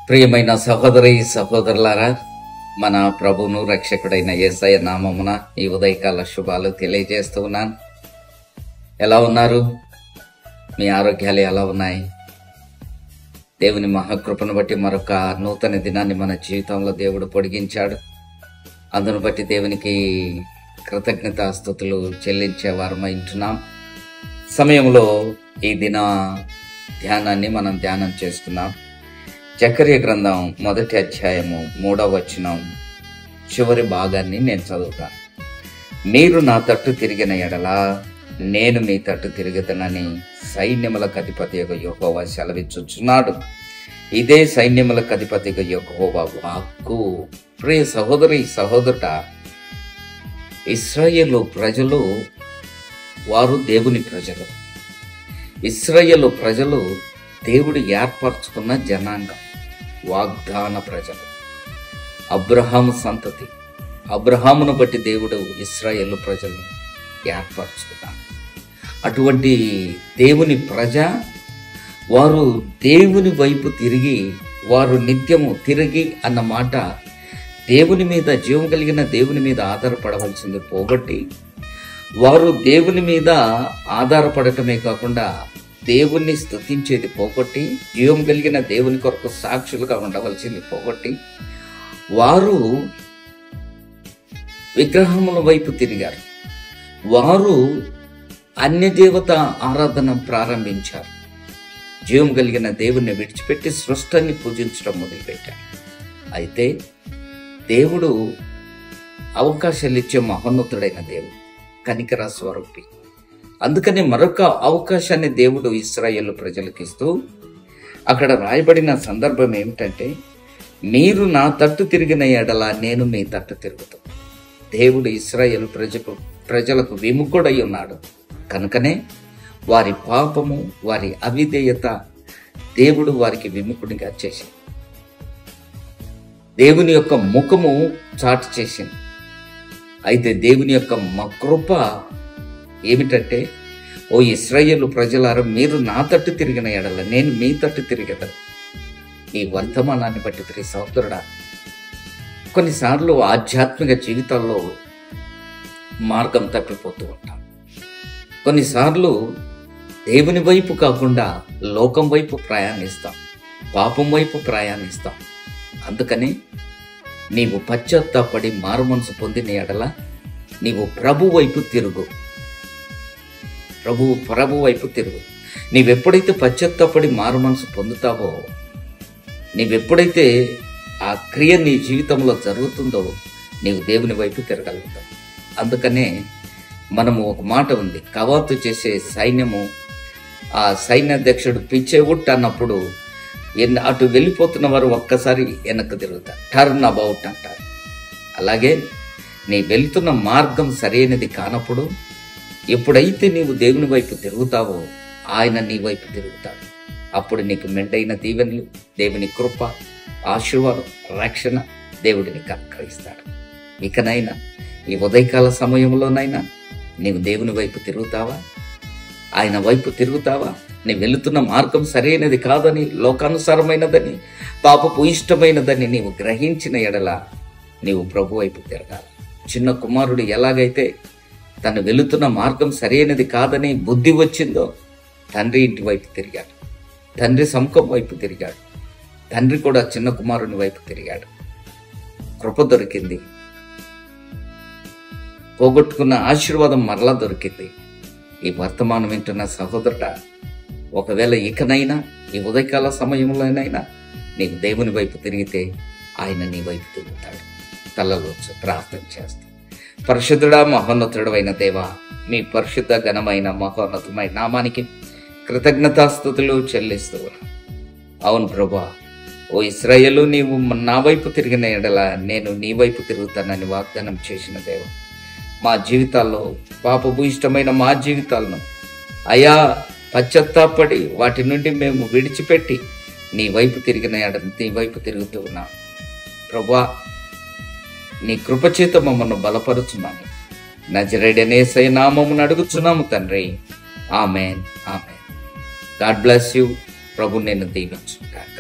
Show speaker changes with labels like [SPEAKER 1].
[SPEAKER 1] ప్రియమైన సహోదరి సహోదరులారా, మన ప్రభువును రక్షకుడైన యేసయ్య నామమున ఈ ఉదయకాల శుభాలు తెలియజేస్తూ ఉన్నాను. ఎలా ఉన్నారు? మీ ఆరోగ్యాలు ఎలా ఉన్నాయి? దేవుని మహాకృపను బట్టి మరొక నూతన దినాన్ని మన జీవితంలో దేవుడు పొడిగించాడు. అందును బట్టి దేవునికి కృతజ్ఞతాస్తుతులు చెల్లించే వారమై ఉంటున్నాం. సమయంలో ఈ దిన ధ్యానాన్ని మనం ధ్యానం చేస్తున్నాం. జకర్యా గ్రంథం 1వ అధ్యాయము 3వ వచనం చివరి భాగాన్ని నేను చదువుతాను. మీరు నా తట్టు తిరిగిన ఎడల నేను మీ తట్టు తిరుగుతానని సైన్యములకు అధిపతిగా యెహోవా సెలవిచ్చుచున్నాడు. ఇదే సైన్యములకు అధిపతిగా యెహోవా వాక్కు. ప్రియ సహోదరి సహోదరుడా, ఇశ్రాయేలు ప్రజలు వారు దేవుని ప్రజలు. ఇశ్రాయేలు ప్రజలు దేవుడు ఏర్పరచుకున్న జనాంగం, వాగ్దాన ప్రజలు, అబ్రహాము సంతతి. అబ్రహామును బట్టి దేవుడు ఇశ్రాయేలు ప్రజలను ఏర్పరచుకున్నాడు. అటువంటి దేవుని ప్రజ వారు దేవుని వైపు తిరిగి, వారు నిత్యము తిరిగి అన్న మాట దేవుని మీద, జీవం కలిగిన దేవుని మీద ఆధారపడవలసింది పోగొట్టి, వారు దేవుని మీద ఆధారపడటమే కాకుండా దేవుణ్ణి స్తుతించేది పోగొట్టి, జీవం కలిగిన దేవుని కొరకు సాక్షులుగా ఉండవలసింది పోగొట్టి, వారు విగ్రహముల వైపు తిరిగారు. వారు అన్యదేవత ఆరాధన ప్రారంభించారు. జీవం కలిగిన దేవుణ్ణి విడిచిపెట్టి సృష్టిని పూజించడం మొదలుపెట్టారు. అయితే దేవుడు అవకాశాలు ఇచ్చే మహోన్నతుడైన దేవుడు, కనికర స్వరూపి. అందుకని మరొక అవకాశాన్ని దేవుడు ఇశ్రాయేలు ప్రజలకు ఇస్తూ, అక్కడ రాయబడిన సందర్భం ఏమిటంటే, మీరు నా తట్టు తిరిగిన ఎడల నేను మీ తట్టు తిరుగుతాను. దేవుడు ఇశ్రాయేలు ప్రజలకు విముఖుడై ఉన్నాడు. కనుకనే వారి పాపము, వారి అవిధేయత దేవుడు వారికి విముఖుడిగా చేసింది. దేవుని యొక్క ముఖము చాటు చేసింది. అయితే దేవుని యొక్క కృప ఏమిటంటే, ఓ ఇశ్రాయేలు ప్రజలారా, మీరు నా తట్టు తిరిగిన ఎడల నేను మీ తట్టు తిరిగేదను. ఈ వర్తమానాన్ని బట్టి ప్రియ సహోదరుడా, కొన్నిసార్లు ఆధ్యాత్మిక జీవితాల్లో మార్గం తప్పిపోతూ ఉంటాం. కొన్నిసార్లు దేవుని వైపు కాకుండా లోకం వైపు ప్రయాణిస్తాం, పాపం వైపు ప్రయాణిస్తాం. అందుకని నీవు పశ్చాత్తాపడి మారుమనసు పొందిన ఎడల నీవు ప్రభు వైపు తిరుగు. ప్రభు వైపు తిరుగు. నీవెప్పుడైతే పశ్చాత్తాపడి మారు మనసు పొందుతావో, నీవెప్పుడైతే ఆ క్రియ నీ జీవితంలో జరుగుతుందో, నీవు దేవుని వైపు తిరగలుగుతావు. అందుకనే మనము ఒక మాట ఉంది, కవాతు చేసే సైన్యము, ఆ సైన్యాధ్యక్షుడు పిచ్చేవుట్ అన్నప్పుడు అటు వెళ్ళిపోతున్న వారు ఒక్కసారి వెనక్కి తిరుగుతారు, టర్న్ అబౌట్ అంటారు. అలాగే నీ వెళ్తున్న మార్గం సరైనది కానప్పుడు, ఎప్పుడైతే నీవు దేవుని వైపు తిరుగుతావో ఆయన నీ వైపు తిరుగుతాడు. అప్పుడు నీకు మెండైన దీవెనలు, దేవుని కృప, ఆశీర్వాదం, రక్షణ దేవుడు నీకు అనుగ్రహిస్తాడు. ఇకనైనా ఈ ఉదయకాల సమయంలోనైనా నీవు దేవుని వైపు తిరుగుతావా? ఆయన వైపు తిరుగుతావా? నీ వెళుతున్న మార్గం సరైనది కాదని, లోకానుసారమైనదని, పాపపు ఇష్టమైనదని నీవు గ్రహించిన ఎడల నీవు ప్రభు వైపు తిరగాలి. చిన్న కుమారుడు ఎలాగైతే తను వెళుతున్న మార్గం సరైనది కాదని బుద్ధి వచ్చిందో, తండ్రి ఇంటి వైపు తిరిగాడు, తండ్రి సముఖం వైపు తిరిగాడు. తండ్రి కూడా చిన్న కుమారుని వైపు తిరిగాడు. కృప దొరికింది, పోగొట్టుకున్న ఆశీర్వాదం మరలా దొరికింది. ఈ వర్తమానం వింటున్న సహోదరుడా, ఒకవేళ ఇకనైనా ఈ ఉదయకాల సమయంలోనైనా నీకు దేవుని వైపు తిరిగితే ఆయన నీ వైపు తిరుగుతాడు. తలలోచు ప్రార్థన చేస్తాం. పరిశుద్ధుడా, మహోన్నతుడు అయిన దేవా, మీ పరిశుద్ధ ఘనమైన మహోన్నతమైన నామానికి కృతజ్ఞతాస్తుతులు చెల్లిస్తూ. అవును ప్రభా, ఓ ఇశ్రాయేలు, నీవు నా వైపు తిరిగిన ఎడల నేను నీ వైపు తిరుగుతానని వాగ్దానం చేసిన దేవ, మా జీవితాల్లో పాపపు ఇష్టమైన మా జీవితాలను అయా పశ్చాత్తాపడి వాటి నుండి మేము విడిచిపెట్టి నీ వైపు తిరిగిన ఎడల నీ వైపు తిరుగుతూ ఉన్నాం ప్రభా. నీ కృపచేత మమ్మల్ని బలపరుచున్నాను. నజరేయుడైన యేసయ్య నామమున అడుగుచున్నాము తండ్రి. Amen, amen. God bless you. ప్రభు నేను దీవించుగాక.